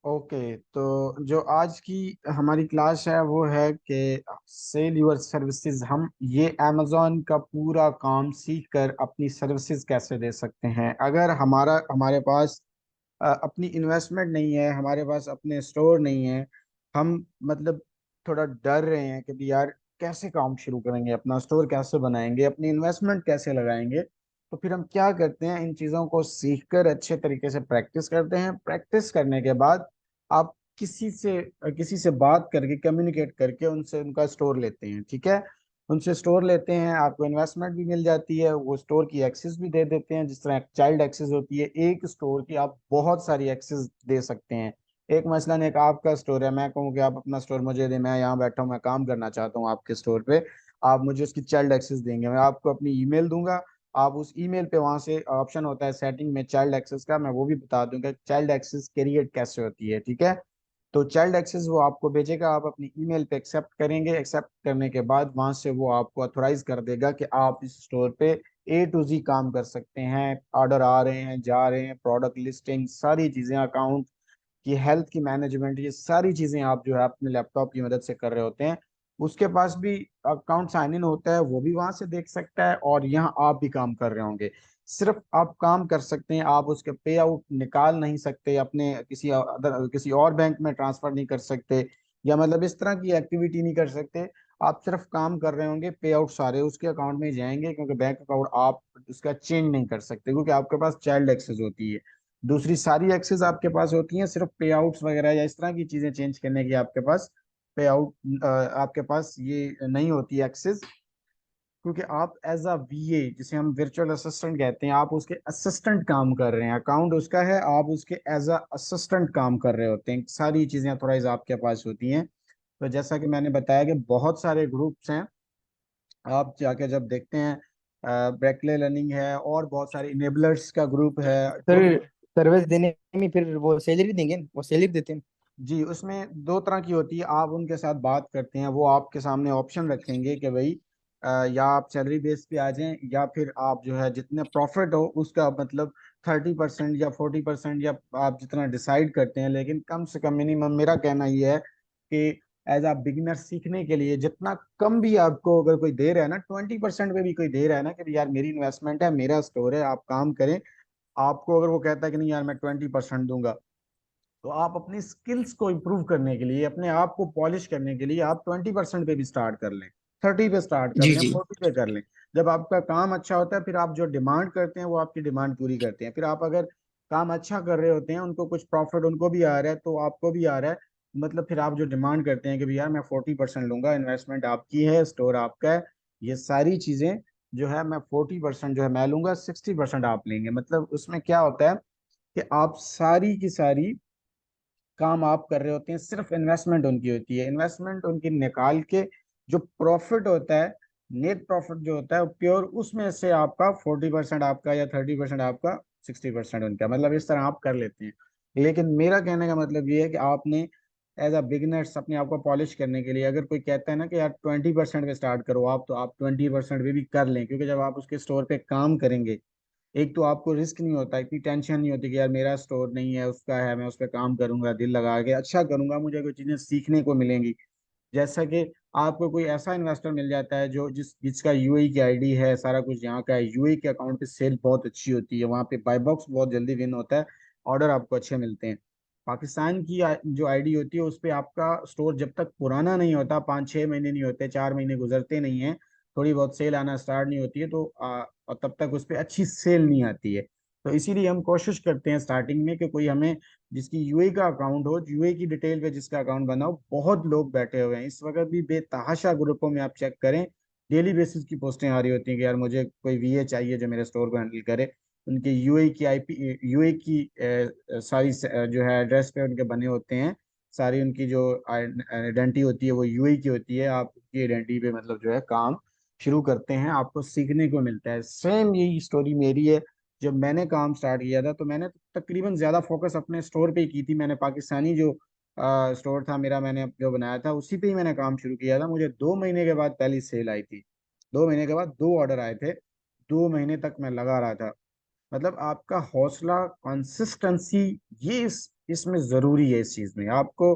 Okay, तो जो आज की हमारी क्लास है वो है कि सेल यूर सर्विसेज। हम ये अमेजोन का पूरा काम सीख कर अपनी सर्विसेज कैसे दे सकते हैं। अगर हमारे पास अपनी इन्वेस्टमेंट नहीं है, हमारे पास अपने स्टोर नहीं है, हम मतलब थोड़ा डर रहे हैं कि भी यार कैसे काम शुरू करेंगे, अपना स्टोर कैसे बनाएंगे, अपनी इन्वेस्टमेंट कैसे लगाएंगे। तो फिर हम क्या करते हैं, इन चीज़ों को सीखकर अच्छे तरीके से प्रैक्टिस करते हैं। प्रैक्टिस करने के बाद आप किसी से बात करके, कम्युनिकेट करके उनसे उनका स्टोर लेते हैं। ठीक है, उनसे स्टोर लेते हैं, आपको इन्वेस्टमेंट भी मिल जाती है, वो स्टोर की एक्सेस भी दे देते हैं। जिस तरह चाइल्ड एक्सेस होती है, एक स्टोर की आप बहुत सारी एक्सेस दे सकते हैं। एक मसलन एक आपका स्टोर है, मैं कहूँ कि आप अपना स्टोर मुझे दें, मैं यहाँ बैठा हूँ, मैं काम करना चाहता हूँ आपके स्टोर पे, आप मुझे उसकी चाइल्ड एक्सेस देंगे, मैं आपको अपनी ईमेल दूंगा। आप उस ईमेल पे, वहां से ऑप्शन होता है सेटिंग में चाइल्ड एक्सेस का, मैं वो भी बता दूंगा चाइल्ड एक्सेस क्रिएट कैसे होती है। ठीक है, तो चाइल्ड एक्सेस वो आपको भेजेगा, आप अपनी ईमेल पे एक्सेप्ट करेंगे। एक्सेप्ट करने के बाद वहां से वो आपको ऑथोराइज कर देगा कि आप इस स्टोर पे ए टू जी काम कर सकते हैं। ऑर्डर आ रहे हैं, जा रहे हैं, प्रोडक्ट लिस्टिंग, सारी चीजें, अकाउंट की हेल्थ की मैनेजमेंट, ये सारी चीजें आप जो है अपने लैपटॉप की मदद से कर रहे होते हैं। उसके पास भी अकाउंट साइन इन होता है, वो भी वहां से देख सकता है, और यहाँ आप भी काम कर रहे होंगे। सिर्फ आप काम कर सकते हैं, आप उसके पे आउट निकाल नहीं सकते, अपने किसी और बैंक में ट्रांसफर नहीं कर सकते, या मतलब इस तरह की एक्टिविटी नहीं कर सकते। आप सिर्फ काम कर रहे होंगे, पे आउट सारे उसके अकाउंट में ही जाएंगे, क्योंकि बैंक अकाउंट आप उसका चेंज नहीं कर सकते, क्योंकि आपके पास चाइल्ड एक्सेस होती है। दूसरी सारी एक्सेस आपके पास होती हैं, सिर्फ पे आउट्स वगैरह या इस तरह की चीजें चेंज करने की आपके पास पे आउट आपके पास ये नहीं होती एक्सेस। क्योंकि आप एज अ वीए, जिसे हम वर्चुअल असिस्टेंट कहते हैं, आप उसके असिस्टेंट काम कर रहे हैं, अकाउंट उसका है, आप उसके एज अ असिस्टेंट काम कर रहे होते हैं, सारी चीजें थोड़ा आपके पास होती हैं। तो जैसा कि मैंने बताया कि बहुत सारे ग्रुप्स हैं, आप जाके जब देखते हैं, ब्रेकले लर्निंग है, और बहुत सारे इनेबलर्स का ग्रुप है, सर, जो भी। सर्विस देने में फिर वो सैलरी देंगे, वो सैलरी देते हैं? जी, उसमें दो तरह की होती है। आप उनके साथ बात करते हैं, वो आपके सामने ऑप्शन रखेंगे कि भाई या आप सैलरी बेस पे आ जाएं, या फिर आप जो है जितने प्रॉफिट हो उसका मतलब 30% या 40%, या आप जितना डिसाइड करते हैं। लेकिन कम से कम मिनिमम मेरा कहना ये है कि एज आ बिगिनर सीखने के लिए जितना कम भी आपको अगर कोई दे रहा है ना, 20% पे भी कोई दे रहा है ना कि यार मेरी इन्वेस्टमेंट है, मेरा स्टोर है, आप काम करें, आपको अगर वो कहता है कि नहीं यार मैं 20% दूंगा, तो आप अपनी स्किल्स को इम्प्रूव करने के लिए, अपने आप को पॉलिश करने के लिए आप 20% पे भी स्टार्ट कर लें, 30 पे स्टार्ट कर जी लें, जी। 40 पे कर लें। जब आपका काम अच्छा होता है, फिर आप जो डिमांड करते हैं वो आपकी डिमांड पूरी करते हैं। फिर आप अगर काम अच्छा कर रहे होते हैं, उनको कुछ प्रॉफिट उनको भी आ रहा है, तो आपको भी आ रहा है, मतलब फिर आप जो डिमांड करते हैं कि भैया मैं 40% लूंगा, इन्वेस्टमेंट आपकी है, स्टोर आपका है, ये सारी चीजें जो है मैं 40% जो है मैं लूंगा, 60% आप लेंगे। मतलब उसमें क्या होता है कि आप सारी की सारी काम आप कर रहे होते हैं, सिर्फ इन्वेस्टमेंट उनकी होती है। इन्वेस्टमेंट उनकी निकाल के जो प्रॉफिट होता है, नेट प्रॉफिट जो होता है प्योर, उसमें से आपका 40% आपका, या 30% आपका, 60% उनका, मतलब इस तरह आप कर लेते हैं। लेकिन मेरा कहने का मतलब ये है कि आपने एज अ बिगिनर्स अपने आप को पॉलिश करने के लिए, अगर कोई कहता है ना कि यार 20% पे स्टार्ट करो आप, तो आप 20% पे भी कर लें, क्योंकि जब आप उसके स्टोर पे काम करेंगे, एक तो आपको रिस्क नहीं होता, इतनी टेंशन नहीं होती कि यार मेरा स्टोर नहीं है, उसका है, मैं उस पर काम करूंगा, दिल लगा के अच्छा करूंगा, मुझे कोई चीजें सीखने को मिलेंगी। जैसा कि आपको कोई ऐसा इन्वेस्टर मिल जाता है जो जिसका यूएई की आईडी है, सारा कुछ यहाँ का है, यूएई के अकाउंट पे सेल बहुत अच्छी होती है, वहाँ पे बाय बॉक्स बहुत जल्दी विन होता है, ऑर्डर आपको अच्छे मिलते हैं। पाकिस्तान की जो आईडी होती है, उस पे आपका स्टोर जब तक पुराना नहीं होता, 5-6 महीने नहीं होते, 4 महीने गुजरते नहीं है, थोड़ी बहुत सेल आना स्टार्ट नहीं होती है, तो और तब तक उस पर अच्छी सेल नहीं आती है। तो इसीलिए हम कोशिश करते हैं स्टार्टिंग में कि कोई हमें, जिसकी यूएई का अकाउंट हो, यूएई की डिटेल पे जिसका अकाउंट बना हो। बहुत लोग बैठे हुए हैं इस वक्त भी, बेतहाशा ग्रुपों में आप चेक करें, डेली बेसिस की पोस्टें आ रही होती हैं कि यार मुझे कोई वीए चाहिए जो मेरे स्टोर को हैंडल करे। उनके यूएई की आईपी, यूएई की सारी जो है एड्रेस पे उनके बने होते हैं, सारी उनकी जो आइडेंटिटी होती है वो यूएई की होती है। आप उनकी आइडेंटिटी पे मतलब जो है काम शुरू करते हैं, आपको सीखने को मिलता है। सेम यही स्टोरी मेरी है। जब मैंने काम स्टार्ट किया था, तो मैंने तकरीबन ज्यादा फोकस अपने स्टोर पे ही की थी। मैंने पाकिस्तानी जो स्टोर था मेरा, मैंने जो बनाया था उसी पे ही मैंने काम शुरू किया था। मुझे 2 महीने के बाद पहली सेल आई थी, 2 महीने के बाद 2 ऑर्डर आए थे, 2 महीने तक मैं लगा रहा था। मतलब आपका हौसला, कंसिस्टेंसी, ये इसमें जरूरी है। इस चीज में आपको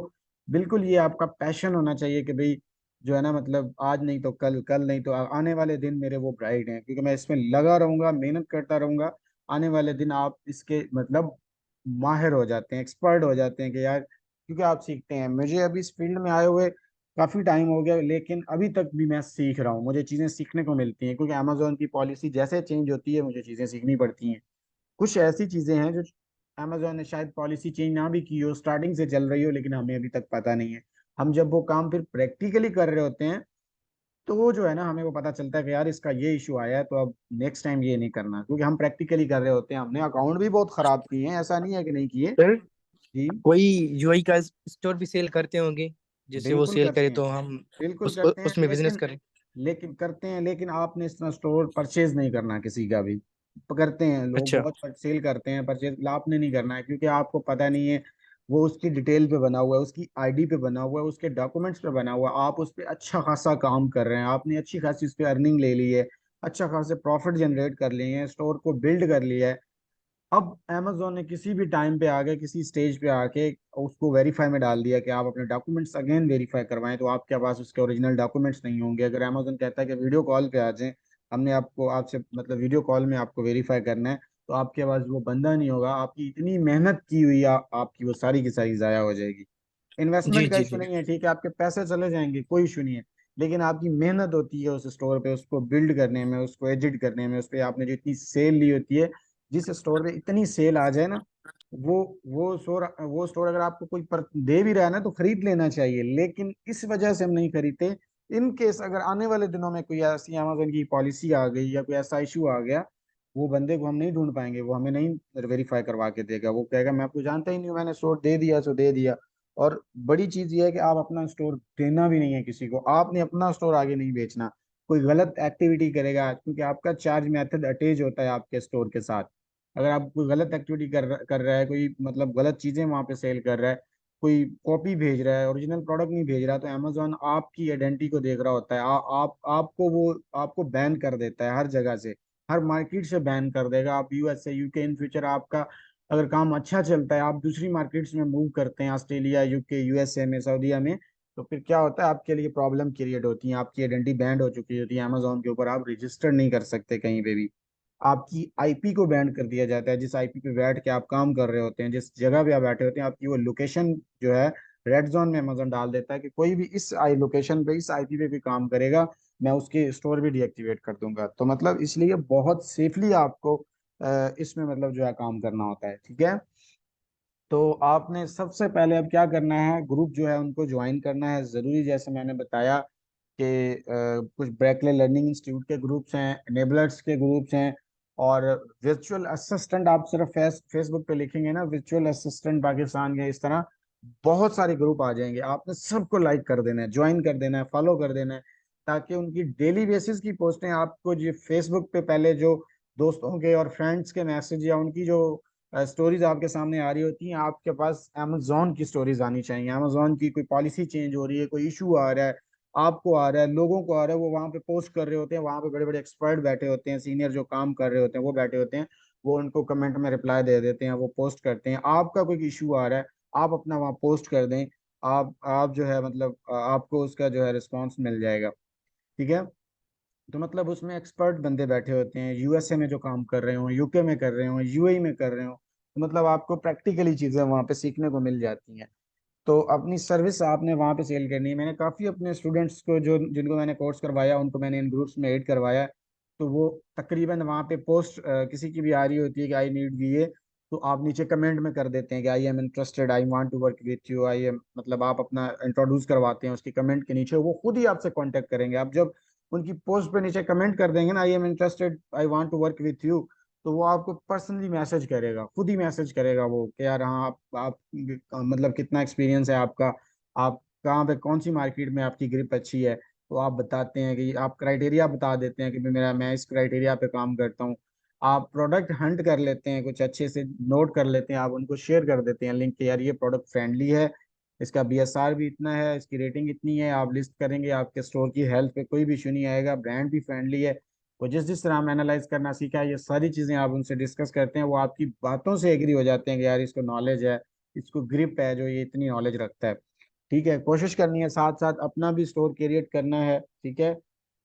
बिल्कुल ये आपका पैशन होना चाहिए कि भाई जो है ना, मतलब आज नहीं तो कल, कल नहीं तो आने वाले दिन मेरे वो ब्राइट हैं, क्योंकि मैं इसमें लगा रहूंगा, मेहनत करता रहूंगा। आने वाले दिन आप इसके मतलब माहिर हो जाते हैं, एक्सपर्ट हो जाते हैं कि यार, क्योंकि आप सीखते हैं। मुझे अभी इस फील्ड में आए हुए काफी टाइम हो गया, लेकिन अभी तक भी मैं सीख रहा हूँ, मुझे चीजें सीखने को मिलती हैं, क्योंकि अमेजोन की पॉलिसी जैसे चेंज होती है मुझे चीजें सीखनी पड़ती हैं। कुछ ऐसी चीजें हैं जो अमेजोन ने शायद पॉलिसी चेंज ना भी की हो, स्टार्टिंग से चल रही हो, लेकिन हमें अभी तक पता नहीं है। हम जब वो काम फिर प्रैक्टिकली कर रहे होते हैं, तो वो जो है ना, हमें वो पता चलता है कि यार इसका ये इशू आया है, तो अब नेक्स्ट टाइम ये नहीं करना, क्योंकि हम प्रैक्टिकली कर रहे होते हैं। हमने अकाउंट भी बहुत खराब किए हैं, ऐसा नहीं है कि नहीं किए। सर जी, कोई यूआई का स्टोर भी सेल करते होंगे, जिससे वो बिल्कुल सेल करे करते हैं, तो हम बिल्कुल करते हैं, उसमें बिजनेस लेकिन करें। करते हैं, लेकिन आपने इतना स्टोर परचेज नहीं करना किसी का भी। करते हैं लोग, अच्छा। बहुत सेल करते हैं, परचेज आपने नहीं करना है, क्योंकि आपको पता नहीं है वो उसकी डिटेल पे बना हुआ है, उसकी आईडी पे बना हुआ है, उसके डॉक्यूमेंट्स पे बना हुआ है। आप उस पर अच्छा खासा काम कर रहे हैं, आपने अच्छी खासी उस पर अर्निंग ले ली है, अच्छा खासे प्रॉफिट जनरेट कर लिए हैं, स्टोर को बिल्ड कर लिया है। अब amazon ने किसी भी टाइम पे आके, किसी स्टेज पे आके उसको वेरीफाई में डाल दिया कि आप अपने डॉक्यूमेंट्स अगेन वेरीफाई करवाएं, तो आपके पास उसके ओरिजिनल डॉक्यूमेंट्स नहीं होंगे। अगर amazon कहता है कि वीडियो कॉल पे आ जाएं, हमने आपको आपसे मतलब वीडियो कॉल में आपको वेरीफाई करना है, तो आपके पास वो बंदा नहीं होगा। आपकी इतनी मेहनत की हुई आपकी वो सारी की सारी जाया हो जाएगी। जी इन्वेस्टमेंट का जी इशू जी। नहीं है, ठीक है, आपके पैसे चले जाएंगे, कोई इशू नहीं है, लेकिन आपकी मेहनत होती है उस स्टोर पे, उसको बिल्ड करने में, उसको एडिट करने में, उस पे आपने जो इतनी सेल ली होती है। जिस स्टोर पे इतनी सेल आ जाए ना, वो वो स्टोर अगर आपको कोई दे भी रहा है ना, तो खरीद लेना चाहिए, लेकिन इस वजह से हम नहीं खरीदते। इन केस अगर आने वाले दिनों में कोई ऐसी अमेजोन की पॉलिसी आ गई या कोई ऐसा इशू आ गया, वो बंदे को हम नहीं ढूंढ पाएंगे, वो हमें नहीं वेरीफाई करवा के देगा, वो कहेगा मैं आपको जानता ही नहीं हूँ, मैंने स्टोर दे दिया सो दे दिया। और बड़ी चीज ये है कि आप अपना स्टोर देना भी नहीं है किसी को, आपने अपना स्टोर आगे नहीं बेचना। कोई गलत एक्टिविटी करेगा, क्योंकि आपका चार्ज मेथड अटैच होता है आपके स्टोर के साथ। अगर आप कोई गलत एक्टिविटी कर रहा है, कोई मतलब गलत चीजें वहां पे सेल कर रहा है, कोई कॉपी भेज रहा है, ओरिजिनल प्रोडक्ट नहीं भेज रहा, तो अमेजोन आपकी आइडेंटिटी को देख रहा होता है। आप आपको वो आपको बैन कर देता है हर जगह से, हर मार्केट से बैन कर देगा। आप यूएस से यूके, इन फ्यूचर आपका अगर काम अच्छा चलता है, आप दूसरी मार्केट्स में मूव करते हैं, ऑस्ट्रेलिया, यूके, यूएसए में, सऊदीया में, तो फिर क्या होता है, आपके लिए प्रॉब्लम क्रिएट होती है, आपकी आइडेंटिटी बैंड हो चुकी होती है अमेजोन के ऊपर, आप रजिस्टर नहीं कर सकते कहीं पे भी। आपकी आईपी को बैंड कर दिया जाता है, जिस आईपी पे बैठ के आप काम कर रहे होते हैं, जिस जगह पे आप बैठे होते हैं, आपकी वो लोकेशन जो है रेड जोन में अमेजोन डाल देता है कि कोई भी इस आई लोकेशन पे, इस आईपी पे भी काम करेगा, मैं उसके स्टोर भी डीएक्टिवेट कर दूंगा। तो मतलब इसलिए बहुत सेफली आपको इसमें मतलब जो है काम करना होता है, ठीक है। तो आपने सबसे पहले अब क्या करना है, ग्रुप जो है उनको ज्वाइन करना है जरूरी, जैसे मैंने बताया कि कुछ ब्रैकले लर्निंग इंस्टीट्यूट के ग्रुप्स हैं, एनेबलर्स के ग्रुप्स हैं, और वर्चुअल असिस्टेंट, आप सिर्फ फेसबुक पे लिखेंगे ना वर्चुअल असिस्टेंट पाकिस्तान के, इस तरह बहुत सारे ग्रुप आ जाएंगे। आपने सबको लाइक कर देना है, ज्वाइन कर देना है, फॉलो कर देना है, ताकि उनकी डेली बेसिस की पोस्टें आपको जो फेसबुक पे पहले जो दोस्तों के और फ्रेंड्स के मैसेज या उनकी जो स्टोरीज आपके सामने आ रही होती हैं, आपके पास अमेजोन की स्टोरीज आनी चाहिए। अमेजोन की कोई पॉलिसी चेंज हो रही है, कोई इशू आ रहा है, आपको आ रहा है, लोगों को आ रहा है, वो वहां पे पोस्ट कर रहे होते हैं, वहां पे बड़े बड़े एक्सपर्ट बैठे होते हैं, सीनियर जो काम कर रहे होते हैं वो बैठे होते हैं, वो उनको कमेंट में रिप्लाई दे देते हैं, वो पोस्ट करते हैं। आपका कोई इशू आ रहा है, आप अपना वहाँ पोस्ट कर दें, आप जो है मतलब आपको उसका जो है रिस्पॉन्स मिल जाएगा, ठीक है। तो मतलब उसमें एक्सपर्ट बंदे बैठे होते हैं, यूएसए में जो काम कर रहे हो, यूके में कर रहे हो, यूएई में कर रहे हो, तो मतलब आपको प्रैक्टिकली चीजें वहाँ पे सीखने को मिल जाती हैं। तो अपनी सर्विस आपने वहाँ पे सेल करनी है। मैंने काफ़ी अपने स्टूडेंट्स को जो जिनको मैंने कोर्स करवाया, उनको मैंने इन ग्रुप्स में ऐड करवाया, तो वो तकरीबन वहाँ पे पोस्ट किसी की भी आ रही होती है कि आई नीड ये, तो आप नीचे कमेंट में कर देते हैं कि I am interested, I want to work with you, I am, मतलब आप अपना इंट्रोड्यूस करवाते हैं उसकी कमेंट के नीचे, वो खुद ही आपसे कांटेक्ट करेंगे। आप जब उनकी पोस्ट पे नीचे कमेंट कर देंगे ना, I am interested, I want to work with you, तो वो आपको पर्सनली मैसेज करेगा, खुद ही मैसेज करेगा वो कि यार हाँ, आप मतलब कितना एक्सपीरियंस है आपका, आप कहाँ पे कौन सी मार्केट में आपकी ग्रिप अच्छी है, तो आप बताते हैं कि आप क्राइटेरिया बता देते हैं कि भाई मेरा मैं इस क्राइटेरिया पे काम करता हूँ। आप प्रोडक्ट हंट कर लेते हैं, कुछ अच्छे से नोट कर लेते हैं, आप उनको शेयर कर देते हैं लिंक के, यार ये प्रोडक्ट फ्रेंडली है, इसका बीएसआर भी इतना है, इसकी रेटिंग इतनी है, आप लिस्ट करेंगे, आपके स्टोर की हेल्थ पे कोई भी इशू नहीं आएगा, ब्रांड भी फ्रेंडली है, वो जिस जिस तरह हम एनालाइज करना सीखा है, ये सारी चीजें आप उनसे डिस्कस करते हैं, वो आपकी बातों से एग्री हो जाते हैं कि यार इसको नॉलेज है, इसको ग्रिप है, जो ये इतनी नॉलेज रखता है। ठीक है, कोशिश करनी है, साथ साथ अपना भी स्टोर क्रिएट करना है। ठीक है,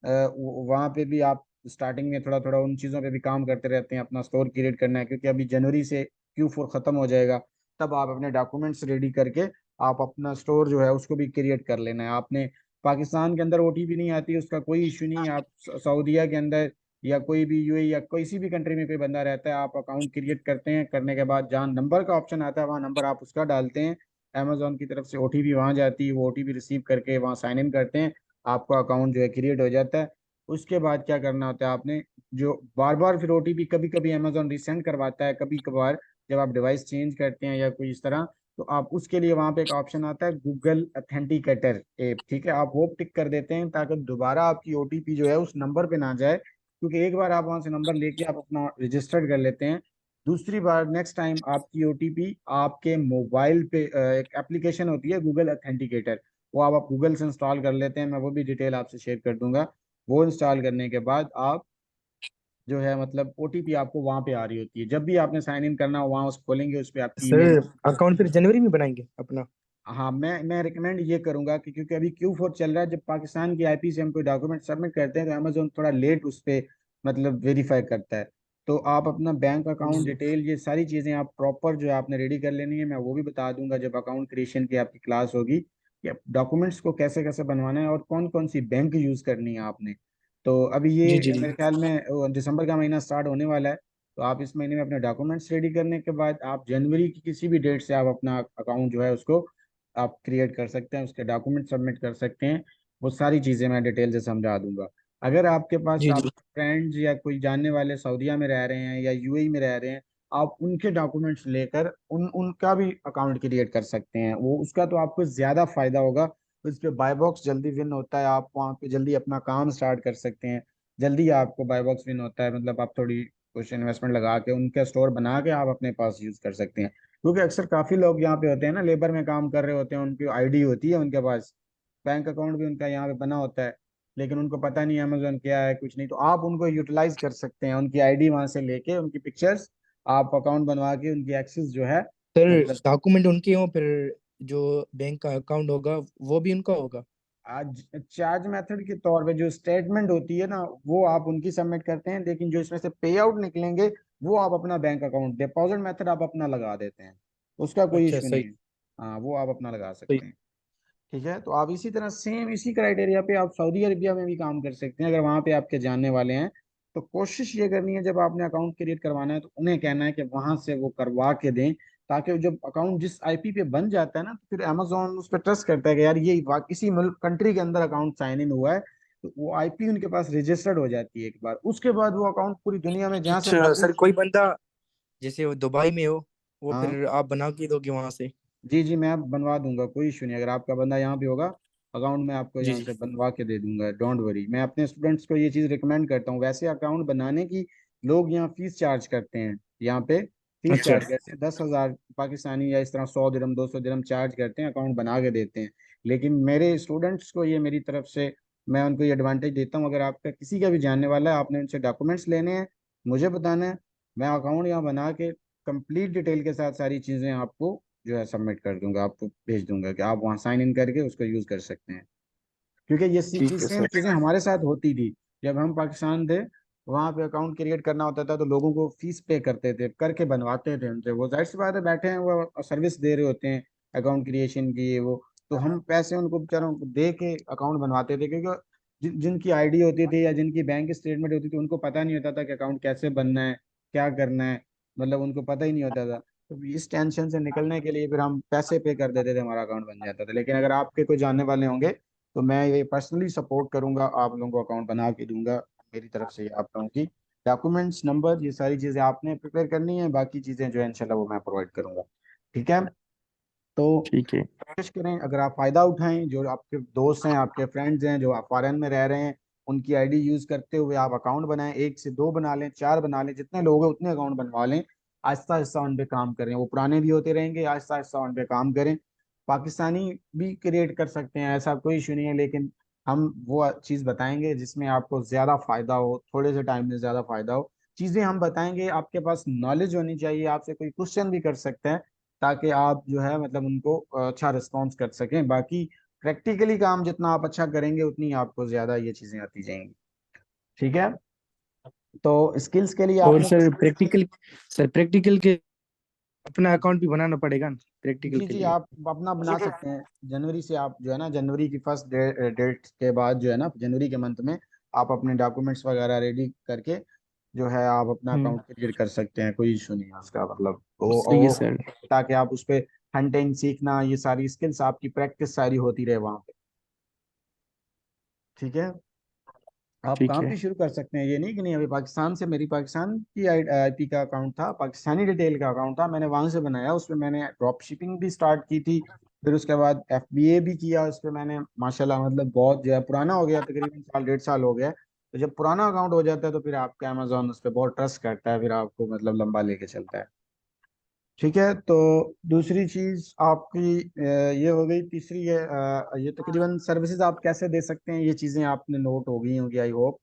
वहाँ पे भी आप स्टार्टिंग में थोड़ा थोड़ा उन चीज़ों पे भी काम करते रहते हैं, अपना स्टोर क्रिएट करना है, क्योंकि अभी जनवरी से Q4 खत्म हो जाएगा। तब आप अपने डॉक्यूमेंट्स रेडी करके आप अपना स्टोर जो है उसको भी क्रिएट कर लेना है आपने। पाकिस्तान के अंदर OTP नहीं आती, उसका कोई इशू नहीं है। आप सऊदीया के अंदर या कोई भी UAE या किसी भी कंट्री में कोई बंदा रहता है, आप अकाउंट क्रिएट करते हैं, करने के बाद जहाँ नंबर का ऑप्शन आता है वहाँ नंबर आप उसका डालते हैं, अमेजोन की तरफ से OTP वहाँ जाती है, वो OTP रिसीव करके वहाँ साइन इन करते हैं, आपका अकाउंट जो है क्रिएट हो जाता है। उसके बाद क्या करना होता है आपने, जो बार बार फिर OTP कभी कभी अमेजोन रिसेंड करवाता है, कभी कभार जब आप डिवाइस चेंज करते हैं या कोई इस तरह, तो आप उसके लिए वहाँ पे एक ऑप्शन आता है गूगल अथेंटिकेटर ऐप। ठीक है, आप वो टिक कर देते हैं ताकि दोबारा आपकी OTP जो है उस नंबर पे ना जाए, क्योंकि एक बार आप वहां से नंबर लेके आप अपना रजिस्टर्ड कर लेते हैं, दूसरी बार नेक्स्ट टाइम आपकी OTP आपके मोबाइल पे एक एप्लीकेशन होती है गूगल अथेंटिकेटर, वो आप गूगल से इंस्टॉल कर लेते हैं, मैं वो भी डिटेल आपसे शेयर कर दूंगा। वो इंस्टॉल करने के बाद आप जो है मतलब OTP आपको वहां पे आ रही होती है, जब भी आपने साइन इन करना हो वहां उस खोलेंगे, उस पर आपकी ईमेल। सर अकाउंट फिर जनवरी में बनाएंगे अपना? हाँ, मैं रिकमेंड ये करूंगा कि क्योंकि अभी Q4 चल रहा है, जब पाकिस्तान की IP से हम कोई डॉक्यूमेंट सबमिट करते हैं तो अमेजोन थोड़ा लेट उस पे मतलब वेरीफाई करता है। तो आप अपना बैंक अकाउंट हम्म। डिटेल ये सारी चीजें आप प्रॉपर जो है आपने रेडी कर लेनी है, मैं वो भी बता दूंगा जब अकाउंट क्रिएशन की आपकी क्लास होगी, कि डॉक्यूमेंट्स को कैसे कैसे बनवाना है और कौन कौन सी बैंक यूज करनी है आपने। तो अभी जी ये जी जी। मेरे ख्याल में दिसंबर का महीना स्टार्ट होने वाला है, तो आप इस महीने में अपने डॉक्यूमेंट्स रेडी करने के बाद आप जनवरी की किसी भी डेट से आप अपना अकाउंट जो है उसको आप क्रिएट कर सकते हैं, उसके डॉक्यूमेंट सबमिट कर सकते हैं। वो सारी चीज़ें मैं डिटेल से समझा दूंगा। अगर आपके पास जी आप जी। फ्रेंड्स या कोई जानने वाले सऊदीया में रह रहे हैं या UAE में रह रहे हैं, आप उनके डॉक्यूमेंट्स लेकर उनका भी अकाउंट क्रिएट कर सकते हैं, वो उसका तो आपको ज़्यादा फायदा होगा। उस पर बाय बॉक्स जल्दी विन होता है, आप वहाँ पे जल्दी अपना काम स्टार्ट कर सकते हैं, जल्दी आपको बाय बॉक्स विन होता है, मतलब आप थोड़ी कुछ इन्वेस्टमेंट लगा के उनका स्टोर बना के आप अपने पास यूज़ कर सकते हैं। क्योंकि अक्सर काफी लोग यहाँ पे होते हैं ना, लेबर में काम कर रहे होते हैं, उनकी ID होती है उनके पास, बैंक अकाउंट भी उनका यहाँ पे बना होता है, लेकिन उनको पता नहीं अमेजोन क्या है कुछ नहीं, तो आप उनको यूटिलाइज कर सकते हैं, उनकी ID वहां से लेके उनकी पिक्चर्स आप अकाउंट बनवा के उनकी एक्सेस जो है सर मतलब। डॉक्यूमेंट उनके हों, फिर जो बैंक का अकाउंट होगा वो भी उनका होगा? आज चार्ज मेथड के तौर पे जो स्टेटमेंट होती है ना, वो आप उनकी सबमिट करते हैं, लेकिन जो इसमें से पे आउट निकलेंगे वो आप अपना बैंक अकाउंट डिपॉजिट मेथड आप अपना लगा देते हैं, उसका कोई अच्छा इशू नहीं सही। है। हाँ, वो आप अपना लगा सही। सकते हैं। ठीक है, तो आप इसी तरह सेम इसी क्राइटेरिया पे आप सऊदी अरबिया में भी काम कर सकते हैं, अगर वहां पे आपके जानने वाले हैं। तो कोशिश ये करनी है जब आपने अकाउंट क्रिएट करवाना है तो उन्हें कहना है कि वहां से वो करवा के दें, ताकि जब अकाउंट जिस IP पे बन जाता है ना, तो फिर अमेजोन उस पर ट्रस्ट करता है कि यार ये इसी मुल्क कंट्री के अंदर अकाउंट साइन इन हुआ है, तो वो IP उनके पास रजिस्टर्ड हो जाती है एक बार, उसके बाद वो अकाउंट पूरी दुनिया में जहाँ से अच्छा मर्जी। सर, कोई बंदा जैसे वो दुबई में हो, वो हाँ, फिर आप बना के दोगे वहां से? जी जी, मैं बनवा दूंगा, कोई इशू नहीं, अगर आपका बंदा यहाँ पे होगा अकाउंट में आपको जी यहाँ जी। से बनवा के दे दूंगा, डोंट वरी। मैं अपने स्टूडेंट्स को ये चीज़ रिकमेंड करता हूँ, वैसे अकाउंट बनाने की लोग यहाँ फीस चार्ज करते हैं, यहाँ पे फीस अच्छा। चार्ज करते हैं 10,000 पाकिस्तानी या इस तरह 100 दिरहम 200 दिरहम चार्ज करते हैं, अकाउंट बना के देते हैं। लेकिन मेरे स्टूडेंट्स को ये मेरी तरफ से मैं उनको ये एडवांटेज देता हूँ, अगर आपका किसी का भी जानने वाला है, आपने उनसे डॉक्यूमेंट्स लेने हैं, मुझे बताना है, मैं अकाउंट यहाँ बना के कंप्लीट डिटेल के साथ सारी चीज़ें आपको जो है सबमिट कर दूंगा, आपको भेज दूंगा कि आप वहाँ साइन इन करके उसको यूज कर सकते हैं। क्योंकि ये ठीक है सेम सर। चीजें हमारे साथ होती थी, जब हम पाकिस्तान थे, वहाँ पे अकाउंट क्रिएट करना होता था तो लोगों को फीस पे करते थे, करके बनवाते थे उनसे, वो जाहिर सी बात है बैठे हैं वो सर्विस दे रहे होते हैं अकाउंट क्रिएशन की ये वो, तो हम पैसे उनको बेचारों को दे के अकाउंट बनवाते थे, क्योंकि जिनकी ID होती थी या जिनकी बैंक स्टेटमेंट होती थी उनको पता नहीं होता था कि अकाउंट कैसे बनना है, क्या करना है, मतलब उनको पता ही नहीं होता था। तो इस टेंशन से निकलने के लिए फिर हम पैसे पे कर देते थे, हमारा अकाउंट बन जाता था। लेकिन अगर आपके कोई जानने वाले होंगे तो मैं ये पर्सनली सपोर्ट करूंगा, आप लोगों को अकाउंट बना के दूंगा। मेरी तरफ से ये आप लोगों की डॉक्यूमेंट्स नंबर ये सारी चीज़ें आपने प्रिपेयर करनी है, बाकी चीज़ें जो है इंशाल्लाह वो मैं प्रोवाइड करूंगा। ठीक है, तो ठीक है। कोशिश करें अगर आप फायदा उठाएं, जो आपके दोस्त हैं आपके फ्रेंड्स हैं जो आप फॉरेन में रह रहे हैं, उनकी ID यूज करते हुए आप अकाउंट बनाएं, एक से दो बना लें, चार बना लें, जितने लोग हैं उतने अकाउंट बनवा लें, आहिस्ता आहिस्ता उन पे काम करें, वो पुराने भी होते रहेंगे, आहिस्ता आहिस्ता उन पे काम करें। पाकिस्तानी भी क्रिएट कर सकते हैं, ऐसा कोई इशू नहीं है, लेकिन हम वो चीज बताएंगे जिसमें आपको ज्यादा फायदा हो, थोड़े से टाइम में ज्यादा फायदा हो। चीजें हम बताएंगे, आपके पास नॉलेज होनी चाहिए, आपसे कोई क्वेश्चन भी कर सकते हैं ताकि आप जो है मतलब उनको अच्छा रिस्पॉन्स कर सकें। बाकी प्रैक्टिकली काम जितना आप अच्छा करेंगे उतनी आपको ज्यादा ये चीजें आती जाएंगी। ठीक है, तो स्किल्स के लिए और आपने सर प्रैक्टिकल के अपना अकाउंट भी बनाना पड़ेगा ना प्रैक्टिकल जी के जी लिए? आप अपना बना सकते हैं। जनवरी से आप जो है ना, जनवरी की फर्स्ट डेट के बाद जो है ना, जनवरी के मंथ में आप अपने डॉक्यूमेंट्स वगैरह रेडी करके जो है आप अपना हम्म। अकाउंट क्रिएट कर सकते हैं। कोई इशू नहीं है उसका, मतलब सही है वो सर। ताकि आप उस पे हंटिंग सीखना, ये सारी स्किल्स आपकी प्रैक्टिस सारी होती रहे वहां पे। ठीक है, आप ठीक काम है। भी शुरू कर सकते हैं, ये नहीं कि नहीं। अभी पाकिस्तान से, मेरी पाकिस्तान की आईपी का अकाउंट था, पाकिस्तानी डिटेल का अकाउंट था, मैंने वहां से बनाया। उसमें मैंने ड्रॉप शिपिंग भी स्टार्ट की थी, फिर उसके बाद एफबीए भी किया उस पर मैंने। माशाल्लाह मतलब बहुत जो है पुराना हो गया, तकरीबन साल 1.5 साल हो गया। तो जब पुराना अकाउंट हो जाता है तो फिर आपका अमेजोन उस पर बहुत ट्रस्ट करता है, फिर आपको मतलब लंबा लेके चलता है। ठीक है, तो दूसरी चीज आपकी ये हो गई। तीसरी है ये तकरीबन सर्विसेज आप कैसे दे सकते हैं, ये चीजें आपने नोट हो गई होंगी आई होप।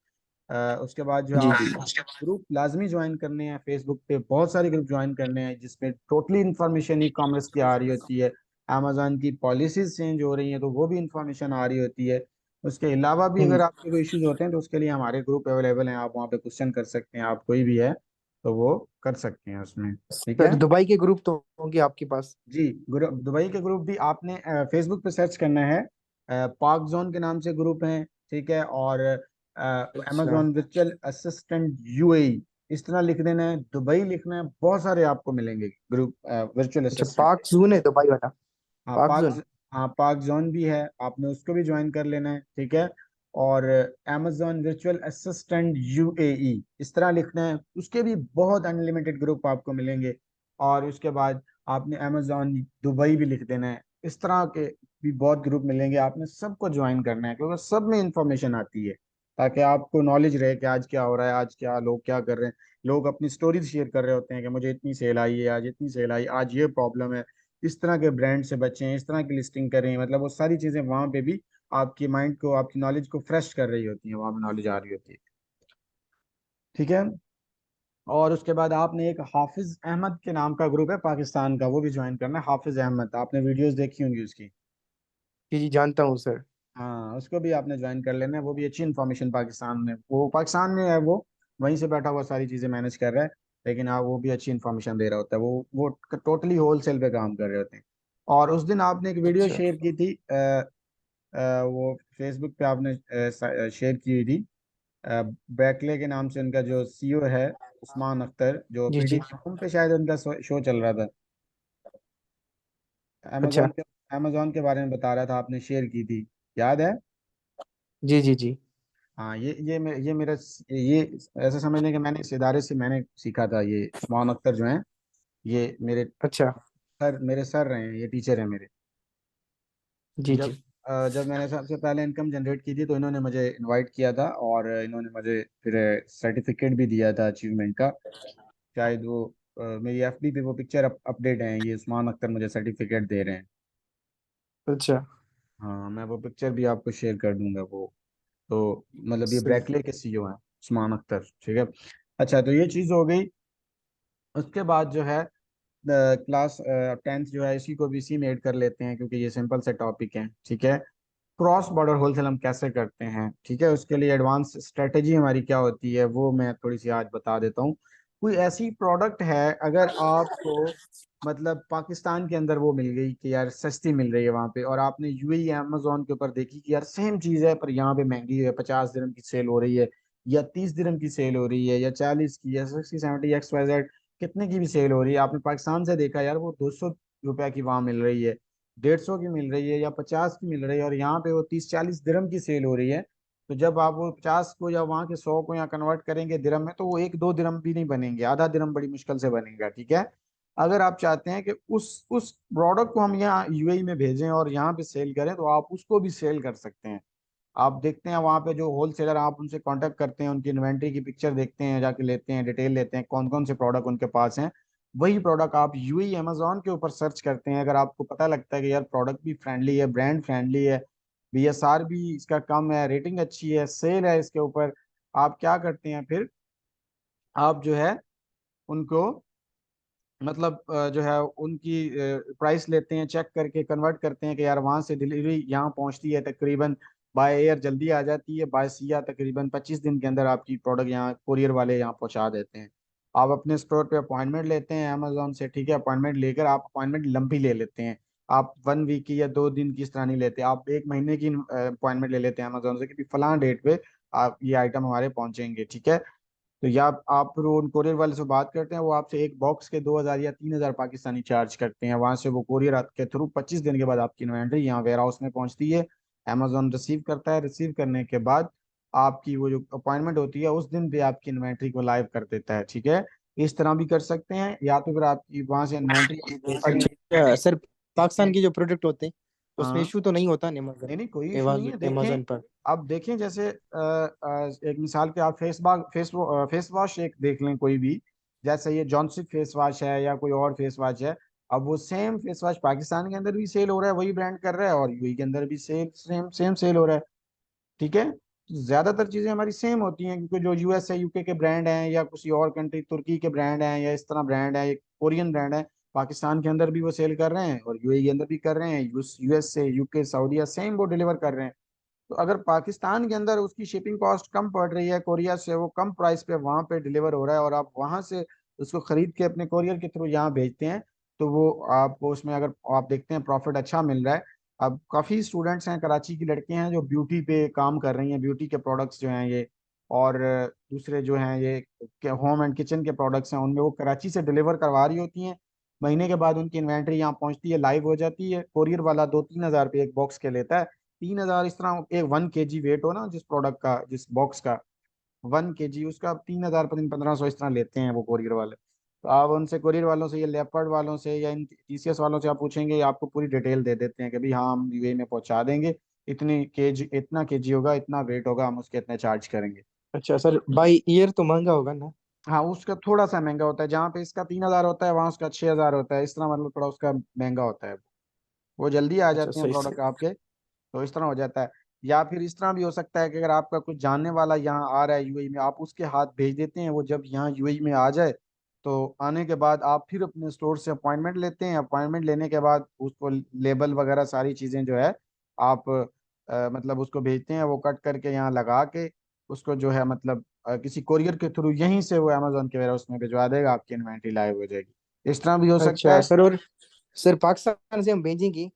उसके बाद जो है जी आप जी। ग्रुप लाजमी ज्वाइन करने हैं, फेसबुक पे बहुत सारे ग्रुप ज्वाइन करने हैं जिसमें टोटली इंफॉर्मेशन ई कॉमर्स की आ रही होती है। अमेजोन की पॉलिसीज चेंज हो रही हैं तो वो भी इंफॉर्मेशन आ रही होती है। उसके अलावा भी हम्म। अगर आपके कोई इश्यूज होते हैं तो उसके लिए हमारे ग्रुप अवेलेबल हैं, आप वहाँ पे क्वेश्चन कर सकते हैं, आप कोई भी है तो वो कर सकते हैं उसमें। ठीक है सर दुबई के ग्रुप तो होंगे आपके पास? जी, ग्रुप दुबई के ग्रुप भी आपने फेसबुक पे सर्च करना है, पार्क जोन के नाम से ग्रुप हैं। ठीक है, और अच्छा। अमेजोन वर्चुअल असिस्टेंट यूएई इस तरह लिख देना है, दुबई लिखना है, बहुत सारे आपको मिलेंगे ग्रुप वर्चुअल अच्छा असिस्टेंट। पार्क जून है दुबई वाला? हाँ पार्क पार्क, जोन। हाँ पार्क जोन भी है, आपने उसको भी ज्वाइन कर लेना है। ठीक है, और अमेजोन वर्चुअल असिस्टेंट यूएई इस तरह लिखना है, उसके भी बहुत अनलिमिटेड ग्रुप आपको मिलेंगे। और उसके बाद आपने अमेजोन दुबई भी लिख देना है, इस तरह के भी बहुत ग्रुप मिलेंगे, आपने सबको ज्वाइन करना है क्योंकि सब में इंफॉर्मेशन आती है, ताकि आपको नॉलेज रहे कि आज क्या हो रहा है, आज क्या लोग क्या कर रहे हैं। लोग अपनी स्टोरीज शेयर कर रहे होते हैं कि मुझे इतनी सेल आई है, आज इतनी सेल आई, आज ये प्रॉब्लम है, इस तरह के ब्रांड से बचें, इस तरह की लिस्टिंग करें। मतलब वो सारी चीजें वहां पे भी आपकी माइंड को, आपकी नॉलेज को फ्रेश कर रही होती है, वहां पे नॉलेज आ रही होती है। ठीक है, और उसके बाद आपने एक हाफिज अहमद के नाम का ग्रुप है पाकिस्तान का, वो भी ज्वाइन करना है। हाफिज अहमद, आपने वीडियोस देखी होंगी उसकी। जी जी जानता हूँ सर। हाँ उसको भी आपने ज्वाइन कर लेना है, वो भी अच्छी इन्फॉर्मेशन पाकिस्तान में, वो पाकिस्तान में है, वो वहीं से बैठा हुआ सारी चीजें मैनेज कर रहा है। लेकिन हाँ वो भी अच्छी इन्फॉर्मेशन दे रहा होता है, वो टोटली होलसेल पे काम कर रहे होते हैं। और उस दिन आपने एक वीडियो अच्छा। शेयर की थी, वो फेसबुक पे आपने शेयर की हुई थी। बैकले के नाम से उनका जो सीईओ है, उस्मान अख्तर, जो जी जी। पीटीवी होम पे शायद उनका शो चल रहा था। अच्छा। अमेजोन के बारे में बता रहा था, आपने शेयर की थी, याद है? जी जी जी। हाँ ये मेरा ये ऐसा समझ लें कि मैंने इस इदारे से मैंने सीखा था। ये उस्मान अख्तर जो हैं, ये अच्छा। मेरे सर रहे हैं, ये टीचर हैं मेरे। जी जब जी। जब मैंने सबसे पहले इनकम जनरेट की थी तो इन्होंने मुझे इनवाइट किया था, और इन्होंने मुझे फिर सर्टिफिकेट भी दिया था अचीवमेंट का। शायद वो मेरी एफबी पे वो पिक्चर अपडेट है, ये उस्मान अख्तर मुझे सर्टिफिकेट दे रहे हैं। अच्छा। हाँ मैं वो पिक्चर भी आपको शेयर कर दूंगा वो। तो मतलब ये सही। ब्रैकले के सीईओ हैं, उस्मान अख्तर। ठीक है, अच्छा तो ये चीज़ हो गई। उसके बाद जो है क्लास 10th जो है इसी को भी इसी में ऐड कर लेते हैं क्योंकि ये सिंपल से टॉपिक है। ठीक है, क्रॉस बॉर्डर होलसेल हम कैसे करते हैं, ठीक है, उसके लिए एडवांस स्ट्रेटेजी हमारी क्या होती है वो मैं थोड़ी सी आज बता देता हूँ। कोई ऐसी प्रोडक्ट है अगर आपको मतलब पाकिस्तान के अंदर वो मिल गई कि यार सस्ती मिल रही है वहां पे, और आपने यूएई अमेजोन के ऊपर देखी कि यार सेम चीज है पर यहाँ पे महंगी है, 50 दिरहम की सेल हो रही है, या 30 दिरहम की सेल हो रही है, या 40 की, या 60 70 XYZ कितने की भी सेल हो रही है, आपने पाकिस्तान से देखा यार वो 200 रुपया की वहां मिल रही है, 150 की मिल रही है, या 50 की मिल रही है, और यहाँ पे वो 30 40 दिरहम की सेल हो रही है। तो जब आप वो 50 को या वहाँ के 100 को यहाँ कन्वर्ट करेंगे दिरहम में, तो वो 1 2 दिरहम भी नहीं बनेंगे, आधा दिरहम बड़ी मुश्किल से बनेगा। ठीक है, अगर आप चाहते हैं कि उस प्रोडक्ट को हम यहाँ यूएई में भेजें और यहाँ पे सेल करें तो आप उसको भी सेल कर सकते हैं। आप देखते हैं वहाँ पे जो होलसेलर, आप उनसे कांटेक्ट करते हैं, उनकी इन्वेंट्री की पिक्चर देखते हैं, जाके लेते हैं, डिटेल लेते हैं कौन कौन से प्रोडक्ट उनके पास हैं। वही प्रोडक्ट आप यूएई अमेजोन के ऊपर सर्च करते हैं, अगर आपको पता लगता है कि यार प्रोडक्ट भी फ्रेंडली है, ब्रांड फ्रेंडली है, बीएसआर भी इसका कम है, रेटिंग अच्छी है, सेल है इसके ऊपर। आप क्या करते हैं फिर, आप जो है उनको मतलब जो है उनकी प्राइस लेते हैं, चेक करके कन्वर्ट करते हैं कि यार वहां से डिलीवरी यहाँ पहुंचती है तकरीबन बाय एयर जल्दी आ जाती है, बाय सिया तकरीबन 25 दिन के अंदर आपकी प्रोडक्ट यहाँ कोरियर वाले यहाँ पहुंचा देते हैं। आप अपने स्टोर पे अपॉइंटमेंट लेते हैं अमेजोन से, ठीक है, अपॉइंटमेंट लेकर आप अपॉइंटमेंट लंबी ले लेते हैं। आप 1 वीक की या 2 दिन की इस तरह नहीं लेते, आप 1 महीने की अपॉइंटमेंट ले लेते हैं अमेजोन से कि फलां डेट पे आप ये आइटम हमारे पहुंचेंगे, ठीक है। तो या आप फिर उन कोरियर वाले से बात करते हैं, वो आपसे एक बॉक्स के 2,000 या 3,000 पाकिस्तानी चार्ज करते हैं। वहां से वो कोरियर के थ्रू 25 दिन के बाद आपकी इन्वेंट्री यहाँ वेयर हाउस में पहुंचती है। अमेजोन रिसीव करता है, रिसीव करने के बाद आपकी वो जो अपॉइंटमेंट होती है उस दिन भी आपकी इन्वेंट्री को लाइव कर देता है, ठीक है। इस तरह भी कर सकते हैं, या तो फिर आपकी वहां से इन्वेंट्री भेजते हैं। अच्छा सर, पाकिस्तान के जो प्रोडक्ट होते हैं उसमें हाँ, इशू तो नहीं होता ना अमेजन नहीं नहीं, कोई इशू नहीं है, देखें। अमेजन पर? अब देखें जैसे एक मिसाल के आप फेस वॉश एक देख लें कोई भी, जैसे ये जॉनसिक फेस वॉश है या कोई और फेस वॉश है। अब वो सेम फेस वॉश पाकिस्तान के अंदर भी सेल हो रहा है, वही ब्रांड कर रहा है, और यूएई के अंदर भी सेम सेम सेम सेल हो रहा है, ठीक है। तो ज्यादातर चीजें हमारी सेम होती हैं, क्योंकि जो यूएस है, यूके के ब्रांड हैं, या किसी और कंट्री तुर्की के ब्रांड हैं, या इस तरह ब्रांड है, कोरियन ब्रांड है, पाकिस्तान के अंदर भी वो सेल कर रहे हैं और यूएई के अंदर भी कर रहे हैं, यूएस से यूके सऊदीया सेम वो डिलीवर कर रहे हैं। तो अगर पाकिस्तान के अंदर उसकी शिपिंग कॉस्ट कम पड़ रही है, कोरिया से वो कम प्राइस पे वहां पे डिलीवर हो रहा है, और आप वहां से उसको खरीद के अपने कोरियर के थ्रू यहाँ भेजते हैं, तो वो आपको उसमें अगर आप देखते हैं प्रॉफिट अच्छा मिल रहा है। अब काफी स्टूडेंट्स हैं, कराची की लड़कियां हैं जो ब्यूटी पे काम कर रही हैं, ब्यूटी के प्रोडक्ट्स जो हैं ये, और दूसरे जो हैं ये होम एंड किचन के प्रोडक्ट्स हैं, उनमें वो कराची से डिलीवर करवा रही होती हैं। महीने के बाद उनकी इन्वेंट्री यहाँ पहुंचती है, लाइव हो जाती है। कोरियर वाला 2-3 हज़ार रुपये एक बॉक्स के लेता है, 3,000 इस तरह, एक 1 kg वेट हो ना जिस प्रोडक्ट का, जिस बॉक्स का 1 kg, उसका 3,000 1500 इस तरह लेते हैं वो कोरियर वाले। तो आप उनसे, कोरियर वालों से, या लेपर्ड वालों से, या इन टीसीएस वालों से आप पूछेंगे, ये आपको पूरी डिटेल दे देते हैं कि भाई हाँ हम यूएई में पहुंचा देंगे, इतनी केजी, इतना केजी होगा, इतना वेट होगा, हम उसके इतने चार्ज करेंगे। अच्छा सर, बाई ईयर तो महंगा होगा ना? हाँ, उसका थोड़ा सा महंगा होता है, जहाँ पे इसका 3,000 होता है वहाँ उसका 6,000 होता है, इस तरह मतलब थोड़ा उसका महंगा होता है। वो जल्दी आ अच्छा जाते हैं सही सही। प्रोडक्ट आपके, तो इस तरह हो जाता है। या फिर इस तरह भी हो सकता है कि अगर आपका कुछ जानने वाला यहाँ आ रहा है यूएई में, आप उसके हाथ भेज देते हैं, वो जब यहाँ यूएई में आ जाए, तो आने के बाद आप फिर अपने स्टोर से अपॉइंटमेंट लेते हैं। अपॉइंटमेंट लेने के बाद उसको लेबल वगैरह सारी चीज़ें जो है आप मतलब उसको भेजते हैं, वो कट करके यहाँ लगा के उसको जो है मतलब किसी कोरियर के थ्रू यहीं से वो अमेजोन के वेयर उसमें भिजवा देगा, आपकी इन्वेंट्री लाइव हो जाएगी। इस तरह भी हो सकता अच्छा है। सर, और सर पाकिस्तान से हम भेजेंगे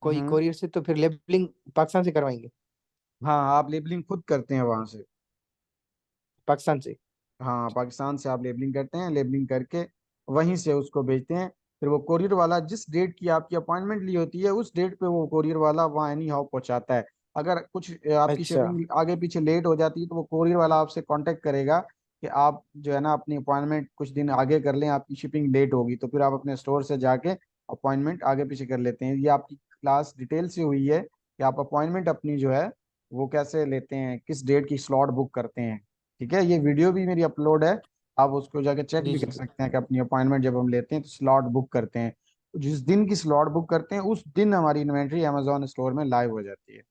कोई हम्म। कोरियर से, तो फिर लेबलिंग पाकिस्तान से करवाएंगे? हाँ, आप लेबलिंग खुद करते हैं वहां से। पाकिस्तान से? हाँ, पाकिस्तान से आप लेबलिंग करते हैं, लेबलिंग करके वहीं से उसको भेजते हैं। फिर वो कोरियर वाला जिस डेट की आपकी अपॉइंटमेंट ली होती है उस डेट पे वो कोरियर वाला वहाँ एनी हाउ पहुँचाता है। अगर कुछ आपकी अच्छा शिपिंग आगे पीछे लेट हो जाती है, तो वो कोरियर वाला आपसे कांटेक्ट करेगा कि आप जो है ना अपनी अपॉइंटमेंट कुछ दिन आगे कर लें, आपकी शिपिंग लेट होगी, तो फिर आप अपने स्टोर से जाके अपॉइंटमेंट आगे पीछे कर लेते हैं। ये आपकी क्लास डिटेल से हुई है कि आप अपॉइंटमेंट अपनी जो है वो कैसे लेते हैं, किस डेट की स्लॉट बुक करते हैं, ठीक है। ये वीडियो भी मेरी अपलोड है, आप उसको जाके चेक जी भी जी। कर सकते हैं कि अपनी अपॉइंटमेंट जब हम लेते हैं तो स्लॉट बुक करते हैं, तो जिस दिन की स्लॉट बुक करते हैं उस दिन हमारी इन्वेंट्री अमेजोन स्टोर में लाइव हो जाती है।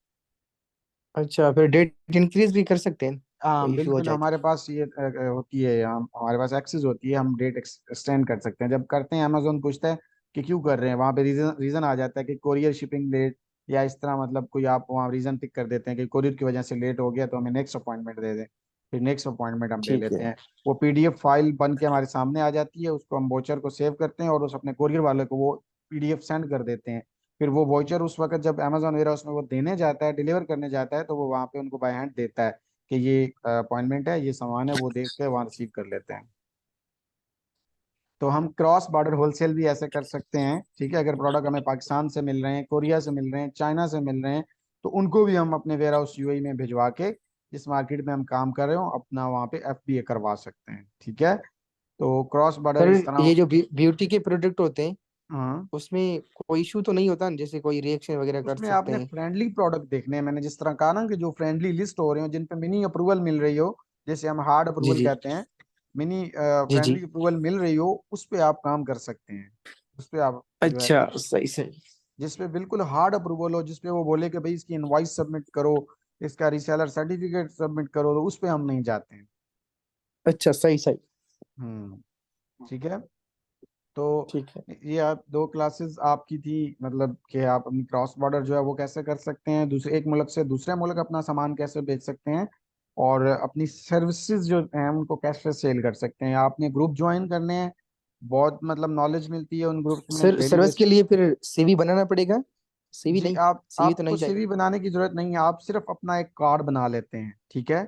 अच्छा, फिर डेट इंक्रीज भी कर सकते हैं हाँ कोई इशू हो बिल्कुल, जाए तो? हमारे पास ये होती है, हम हमारे पास एक्सेस होती है, हम डेट एक्सटेंड कर सकते हैं। जब करते हैं अमेजोन पूछता है कि क्यों कर रहे हैं, वहाँ पे रीजन रीजन आ जाता है कि कोरियर शिपिंग लेट, या इस तरह मतलब कोई आप वहाँ रीजन टिक कर देते हैं कि कोरियर की वजह से लेट हो गया, तो हमें नेक्स्ट अपॉइंटमेंट दे दें। फिर नेक्स्ट अपॉइंटमेंट हम ले ठीक लेते है। हैं। वो पीडीएफ फाइल बन के हमारे सामने आ जाती है, उसको हम वोचर को सेव करते हैं और उस अपने कोरियर वाले को वो पीडीएफ सेंड कर देते हैं। फिर वो वोचर उस वक्त जब अमेजोन वेयर हाउस में वो देने जाता है, डिलीवर करने जाता है, तो वो वहाँ पे उनको बाय हैंड देता है कि ये अपॉइंटमेंट है, ये सामान है, वो देख के वहाँ रिसीव कर लेते हैं। तो हम क्रॉस बॉर्डर होलसेल भी ऐसे कर सकते हैं, ठीक है। अगर प्रोडक्ट हमें पाकिस्तान से मिल रहे हैं, कोरिया से मिल रहे हैं, चाइना से मिल रहे हैं, तो उनको भी हम अपने वेयर हाउस यूएई में भिजवा के जिस मार्केट में हम काम कर रहे हो अपना वहाँ पे एफबीए करवा सकते हैं, ठीक है। तो क्रॉस बॉर्डर सर, इस तरह। ये जो ब्यूटी के प्रोडक्ट होते हैं हाँ, उसमें कोई इशू तो नहीं होता ना, जैसे कोई रिएक्शन वगैरह कर उसमें सकते आपने हैं? फ्रेंडली प्रोडक्ट देखने हैं, मैंने जिस तरह कहा ना कि जो फ्रेंडली लिस्ट हो रहे हो, जिन पे मिनी अप्रूवल मिल रही हो, जैसे हम हार्ड जी अप्रूवल जी। कहते हैं, मिनी जी जी। फ्रेंडली अप्रूवल मिल रही हो, उस पे आप काम कर सकते हैं, उस पे आप जो है। अच्छा सही सही। जिसपे बिल्कुल हार्ड अप्रूवल हो, जिसपे वो बोले कि भाई इसकी इनवॉइस सबमिट करो, इसका रीसेलर सर्टिफिकेट सबमिट करो, तो उस पे हम नहीं जाते हैं। अच्छा, सही सही। ठीक है। तो ठीक है। ये आप दो क्लासेस आपकी थी, मतलब कि आप अपनी क्रॉस बॉर्डर जो है वो कैसे कर सकते हैं, दूसरे एक मुल्क से दूसरे मुल्क अपना सामान कैसे बेच सकते हैं, और अपनी सर्विसेज जो हैं उनको कैसे सेल कर सकते हैं। आपने ग्रुप ज्वाइन करने हैं, बहुत मतलब नॉलेज मिलती है उन ग्रुप्स में सर डेली सर्विस के बेसिस। लिए फिर सीवी बनाना पड़ेगा? सीवी जी, नहीं, आप सीवी तो आपको नहीं सीवी चाहिए। बनाने की जरूरत नहीं है, आप सिर्फ अपना एक कार्ड बना लेते हैं, ठीक है।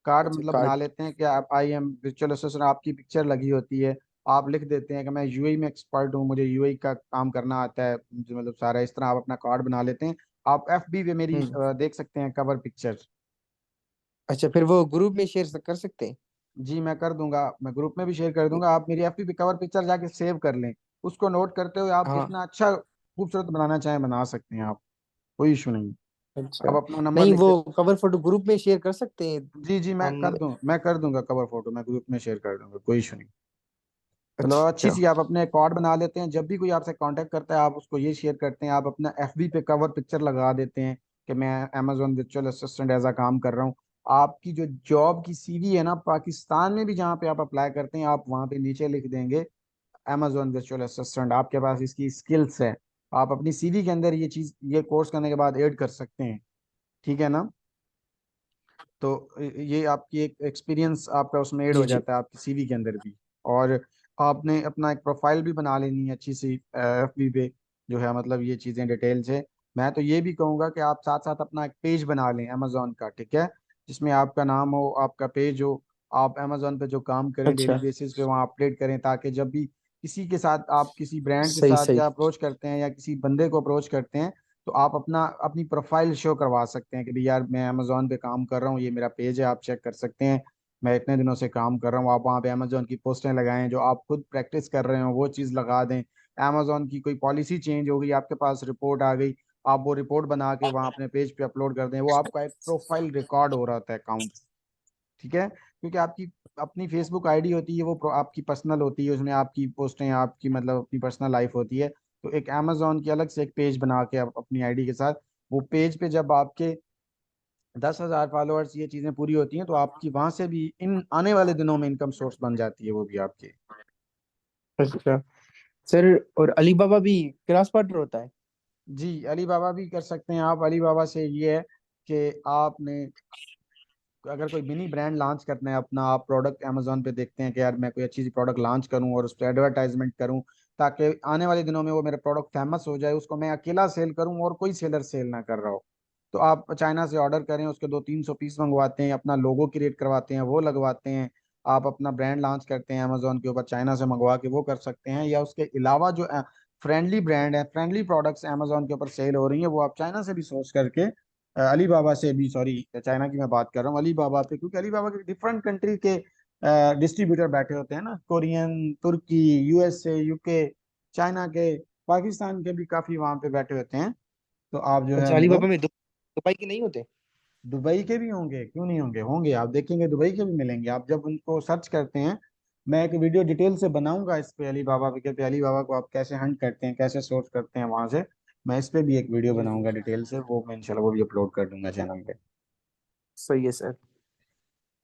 कार्ड अच्छा, मतलब बना कार्ड। लेते हैं कि आप आई एम विर्चुअल असिस्टेंट, आपकी पिक्चर लगी होती है, आप लिख देते हैं कि मैं यूएई में एक्सपर्ट हूँ, मुझे यूएई का काम करना आता है, मुझे मतलब सारा इस तरह आप अपना कार्ड बना लेते हैं। आप एफबी पे मेरी हम्म। देख सकते हैं कवर पिक्चर। अच्छा, फिर वो ग्रुप में शेयर कर सकते हैं? जी मैं कर दूंगा, मैं ग्रुप में भी शेयर कर दूंगा, आप मेरी एफबी पे कवर पिक्चर जाके सेव कर लें। उसको नोट करते हुए आप हाँ। जितना अच्छा खूबसूरत बनाना चाहें बना सकते हैं आप, कोई इशू नहीं। अच्छा। आप अपना नंबर नहीं, लिख वो के। कवर फोटो ग्रुप में शेयर कर सकते हैं जी जी हम? मैं कर दूंगा कवर फोटो, मैं ग्रुप में शेयर कर दूंगा, कोई इशू नहीं। चलो अच्छी अच्छा। सी, आप अपने अकाउंट बना लेते हैं, जब भी कोई आपसे कांटेक्ट करता है आप उसको ये शेयर करते हैं, आप अपना एफबी पे कवर पिक्चर लगा देते हैं कि मैं Amazon virtual assistant as a काम कर रहा हूँ। आपकी जो जॉब की सीवी है ना, पाकिस्तान में भी जहाँ पे आप अप्लाई करते हैं, आप वहाँ पे नीचे लिख देंगे अमेजोन वर्चुअल असिस्टेंट, आपके पास इसकी स्किल्स है। आप अपनी सीवी के अंदर ये चीज, ये कोर्स करने के बाद ऐड कर सकते हैं, ठीक है ना। तो ये आपकी एक एक्सपीरियंस आपका उसमें ऐड जी हो जी। जाता है आपकी सीवी के अंदर भी। और आपने अपना एक प्रोफाइल भी बना लेनी है अच्छी सी एफबी पे, जो है मतलब ये चीज़ें डिटेल से। मैं तो ये भी कहूँगा कि आप साथ साथ अपना एक पेज बना लें अमेजोन का, ठीक है, जिसमें आपका नाम हो, आपका पेज हो, आप अमेजोन पे जो काम करें डेली अच्छा, बेसिस पे वहाँ अपडेट करें, ताकि जब भी किसी के साथ आप किसी ब्रांड के सही साथ सही। या अप्रोच करते हैं या किसी बंदे को अप्रोच करते हैं, तो आप अपना अपनी प्रोफाइल शो करवा सकते हैं कि भाई यार मैं अमेजोन पे काम कर रहा हूँ, ये मेरा पेज है, आप चेक कर सकते हैं, मैं इतने दिनों से काम कर रहा हूँ। आप वहाँ पे अमेजोन की पोस्टें लगाएं, जो आप खुद प्रैक्टिस कर रहे हो वो चीज़ लगा दें। अमेजोन की कोई पॉलिसी चेंज हो गई, आपके पास रिपोर्ट आ गई, आप वो रिपोर्ट बना के वहाँ अपने पेज पे अपलोड कर दें, वो आपका एक प्रोफाइल रिकॉर्ड हो रहा होता है अकाउंट, ठीक है। क्योंकि आपकी अपनी फेसबुक आईडी होती है, वो आपकी पर्सनल होती है, उसमें आपकी पोस्टें, आपकी मतलब अपनी पर्सनल लाइफ होती है। तो एक अमेजोन की अलग से एक पेज बना के आप अपनी आईडी के साथ, वो पेज पे जब आपके 10,000 फॉलोअर्स ये चीजें पूरी होती हैं, तो आपकी वहां से भी इन आने वाले दिनों में इनकम सोर्स बन जाती है वो भी आपके। अच्छा सर, और अलीबाबा भी क्रॉस बॉर्डर होता है? जी अलीबाबा भी कर सकते हैं आप। अलीबाबा से ये है कि आपने अगर कोई मिनी ब्रांड लॉन्च करना है अपना, आप प्रोडक्ट अमेजोन पे देखते हैं कि यार मैं कोई अच्छी सी प्रोडक्ट लॉन्च करूं और उस पर एडवर्टाइजमेंट करूं, ताकि आने वाले दिनों में वो मेरा प्रोडक्ट फेमस हो जाए, उसको मैं अकेला सेल करूं और कोई सेलर सेल ना कर रहा हो। तो आप चाइना से ऑर्डर करें, उसके 200-300 पीस मंगवाते हैं, अपना लोगो क्रिएट करवाते हैं, वो लगवाते हैं, आप अपना ब्रांड लॉन्च करते हैं अमेजोन के ऊपर, चाइना से मंगवा के वो कर सकते हैं। या उसके अलावा जो फ्रेंडली ब्रांड है, फ्रेंडली प्रोडक्ट्स अमेजोन के ऊपर सेल हो रही है, वो आप चाइना से भी सोर्स करके, अलीबाबा से भी, सॉरी चाइना की मैं बात कर रहा हूँ, अलीबाबा पे, क्योंकि अलीबाबा के डिफरेंट कंट्री के डिस्ट्रीब्यूटर बैठे होते हैं ना, कोरियन, तुर्की, यूएसए, यूके, चाइना के, पाकिस्तान के भी काफी वहां पे बैठे होते हैं। तो आप जो है अच्छा, उनको, अलीबाबा में दुबई के नहीं होते? दुबई के भी होंगे, क्यों नहीं होंगे, होंगे, आप देखेंगे दुबई के भी मिलेंगे आप जब उनको सर्च करते हैं। मैं एक वीडियो डिटेल से बनाऊंगा इस पे, अली बाबा पे अली बाबा को आप कैसे हंट करते हैं, कैसे सोर्स करते हैं वहां से, मैं इस पे भी एक वीडियो जी जी। बनाऊंगा डिटेल से, वो मैं इंशाल्लाह वो भी अपलोड कर दूंगा चैनल पे। सही है सर।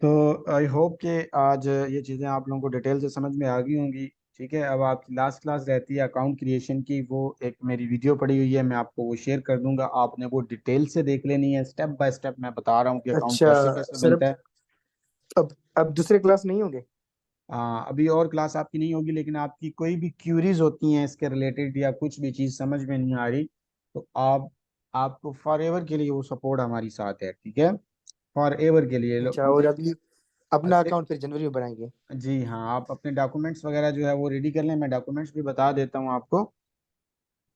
तो आई होप कि आज ये चीज़ें आप लोगों को डिटेल से समझ में आ गई होंगी। ठीक है, अब आपकी लास्ट क्लास रहती है अकाउंट क्रिएशन की, वो एक मेरी वीडियो पड़ी हुई है, मैं आपको वो शेयर कर दूंगा, आपने वो डिटेल से देख लेनी है, स्टेप बाय स्टेप मैं बता रहा हूँ कि अकाउंट अच्छा कैसे कैसे सर, बनता है। अब दूसरे क्लास नहीं होंगे? अभी और क्लास आपकी नहीं होगी, लेकिन आपकी कोई भी क्यूरीज होती हैं इसके रिलेटेड या कुछ भी चीज़ समझ में नहीं आ रही, तो आप, आपको फॉर एवर के लिए वो सपोर्ट हमारी साथ है, ठीक है, फॉर एवर के लिए अच्छा, और अभी अपना अकाउंट फिर जनवरी में बनाएंगे? जी हाँ, आप अपने डॉक्यूमेंट्स वगैरह जो है वो रेडी कर लें, मैं डॉक्यूमेंट्स भी बता देता हूँ आपको,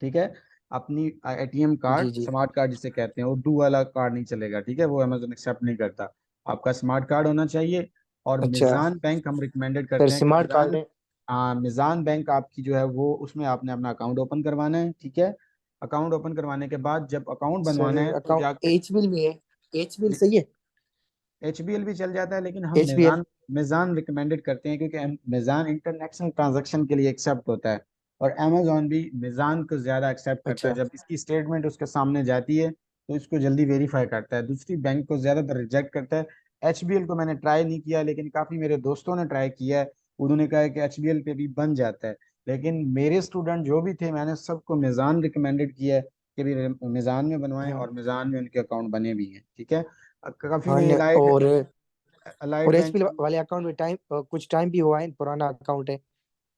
ठीक है। अपनी एटीएम कार्ड, जी जी। स्मार्ट कार्ड जिसे कहते हैं, उर्दू वाला कार्ड नहीं चलेगा, ठीक है, वो अमेजोन एक्सेप्ट नहीं करता। आपका स्मार्ट कार्ड होना चाहिए, और अच्छा, मिज़ान बैंक हम रिकमेंडेड फिर करते हैं कि स्मार्ट कार्ड मिज़ान, है? मिज़ान बैंक आपकी जो है वो, उसमें आपने अपना अकाउंट ओपन करवाना है, ठीक है। अकाउंट ओपन करवाने के बाद जब अकाउंट सर बनवाना है तो अकाउंट जाके, एच बिल में है? एच बिल सही है? एचबीएल भी चल जाता है, लेकिन हम H B L. Meezan, Meezan recommended करते हैं, क्योंकि मिज़ान इंटरनेशनल ट्रांजैक्शन के लिए एक्सेप्ट होता है। और अमेजोन भी मीज़ान को ज़्यादा एक्सेप्ट करता है। अच्छा। जब इसकी स्टेटमेंट उसके सामने जाती है तो इसको जल्दी वेरीफाई करता है, दूसरी बैंक को ज़्यादातर रिजेक्ट करता है। एचबीएल को मैंने ट्राई नहीं किया, लेकिन काफ़ी मेरे दोस्तों ने ट्राई किया है। उन्होंने कहा है कि एचबीएल पे भी बन जाता है। लेकिन मेरे स्टूडेंट जो भी थे, मैंने सबको मीज़ान रिकमेंडेड किया है कि भी मीज़ान में बनवाएं, हाँ और मीज़ान में उनके अकाउंट बने भी हैं। ठीक है। काफ़ी हाँ ने एलाइड और अलाइड बैंक एचपी में। वाले अकाउंट में कुछ टाइम भी हुआ है, पुराना अकाउंट है,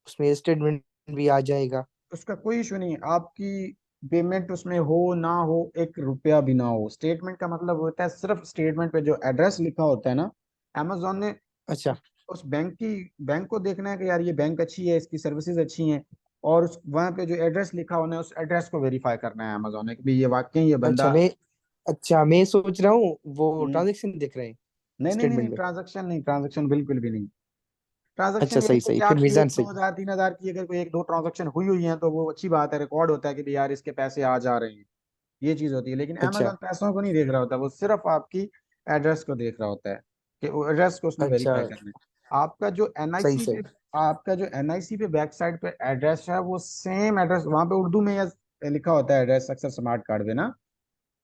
उसमें स्टेटमेंट भी आ जाएगा। उसका कोई इशू नहीं है, आपकी पेमेंट उसमें हो ना हो, 1 रुपया भी ना हो, स्टेटमेंट का मतलब होता है सिर्फ स्टेटमेंट पे जो एड्रेस लिखा होता है ना, अमेजोन ने अच्छा उस बैंक को देखना है कि यार ये बैंक अच्छी है, इसकी सर्विसेज अच्छी हैं, और उस वहाँ पे जो एड्रेस लिखा होना है उस एड्रेस को वेरीफाई करना है अमेजोन ने कि भाई ये वाकई ये अच्छा। बंदा। मैं सोच रहा हूँ वो हम्म, ट्रांजेक्शन देख रहे हैं नहीं नहीं नहीं नहीं, स्टेटमेंट में। ट्रांजैक्शन नहीं, ट्रांजैक्शन बिल्कुल भी नहीं। अच्छा ट्रांजैक्शन ये सही है सही, कि फिर आपकी मीजान एक दो सही। हजार 3 हजार की अगर कोई एक दो ट्रांजैक्शन हुई हुई है तो वो अच्छी बात है, रिकॉर्ड होता है कि भाई यार इसके पैसे आ जा रहे हैं, ये चीज होती है। लेकिन अच्छा अमेजोन पैसों को नहीं देख रहा होता, वो सिर्फ आपकी एड्रेस को देख रहा होता है कि वो एड्रेस को उसने अच्छा वेरीफाई करना है। आपका जो सही एनआईसी पे सही। आपका जो एनआईसी पे बैक साइड पे एड्रेस है, वो सेम एड्रेस वहां पे उर्दू में या लिखा होता है एड्रेस अक्सर स्मार्ट कार्ड पे ना,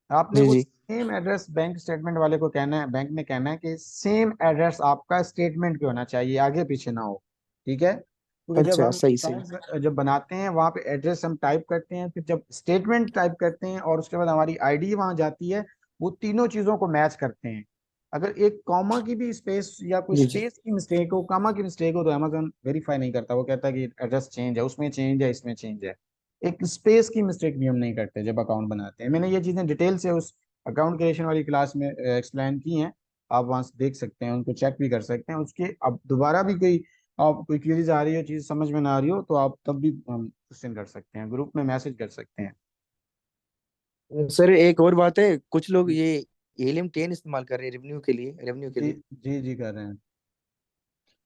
आपने जी वो जी। सेम एड्रेस बैंक स्टेटमेंट वाले को कहना है, बैंक ने कहना है कि सेम एड्रेस आपका स्टेटमेंट पे होना चाहिए, आगे पीछे ना हो। ठीक है, क्योंकि जब अच्छा हम सही सही। अकाउंट जब बनाते हैं वहां पे एड्रेस हम टाइप करते हैं, फिर जब स्टेटमेंट टाइप करते हैं और उसके बाद हमारी आईडी वहां जाती है, वो तीनों चीजों को मैच करते हैं। अगर एक कॉमा की भी स्पेस या कोई जी जी। स्पेस की मिस्टेक हो, कॉमा की मिस्टेक हो, तो अमेजोन वेरीफाई नहीं करता, वो कहता है कि एड्रेस चेंज है, उसमें चेंज है, इसमें चेंज है। एक स्पेस की मिस्टेक भी हम नहीं करते जब अकाउंट बनाते हैं। मैंने ये चीजें डिटेल से उस अकाउंट क्रिएशन वाली क्लास में एक्सप्लेन की हैं, आप वहां से देख सकते हैं, उनको चेक भी कर सकते हैं। उसके अब दोबारा भी कोई आप कोई क्वेरीज आ रही हो, चीज समझ में ना आ रही हो, तो आप तब भी क्वेश्चन कर सकते हैं, ग्रुप में मैसेज कर सकते हैं। सर एक और बात है, कुछ लोग ये हीलियम 10 इस्तेमाल कर रहे हैं रेवेन्यू के जी लिए। जी जी कर रहे हैं।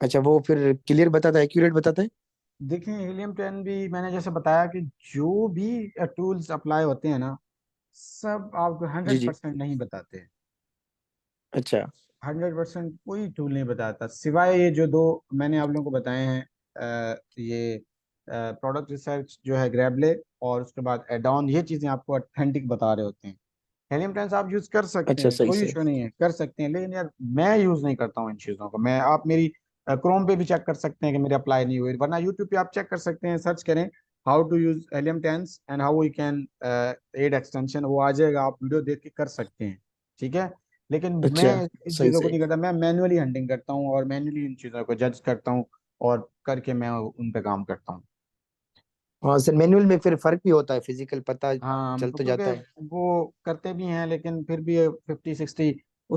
अच्छा, वो फिर क्लियर बताता है, एक्यूरेट बताता है? देखिए हीलियम 10 भी मैंने जैसे बताया कि जो भी टूल्स अप्लाई होते हैं ना, सब आपको जी हंड्रेड जी। परसेंट नहीं बताते। अच्छा 100% कोई टूल नहीं बताता, सिवाय ये जो दो मैंने आप लोगों को बताए हैं। ये प्रोडक्ट रिसर्च जो है ग्रैबले, और उसके बाद एडॉन, ये चीज़ें आपको ऑथेंटिक बता रहे होते हैं। हेलियम टेंस आप यूज़ कर सकते अच्छा हैं, सही कोई सही। इशू नहीं है, कर सकते हैं, लेकिन यार मैं यूज़ नहीं करता हूँ इन चीज़ों को। मैं आप मेरी क्रोम पे भी चेक कर सकते हैं कि मेरे अप्लाई नहीं हुए, वरना यूट्यूब पे आप चेक कर सकते हैं, सर्च करें how to use helium tens and how we can add extension, वो आ जाएगा, आप वीडियो देख के कर सकते हैं। ठीक है। लेकिन मैं अच्छा इन सही चीज़ों को सही। नहीं करता, मैं मैनुअली हंटिंग करता हूँ और मैनुअली इन चीज़ों को जज करता हूँ, और करके मैं उन पे काम करता हूँ। हाँ सर, मैनुअल में फिर फर्क भी होता है, फिजिकल पता हाँ चल तो क्योंकि जाता है। वो करते भी हैं, लेकिन फिर भी 50-60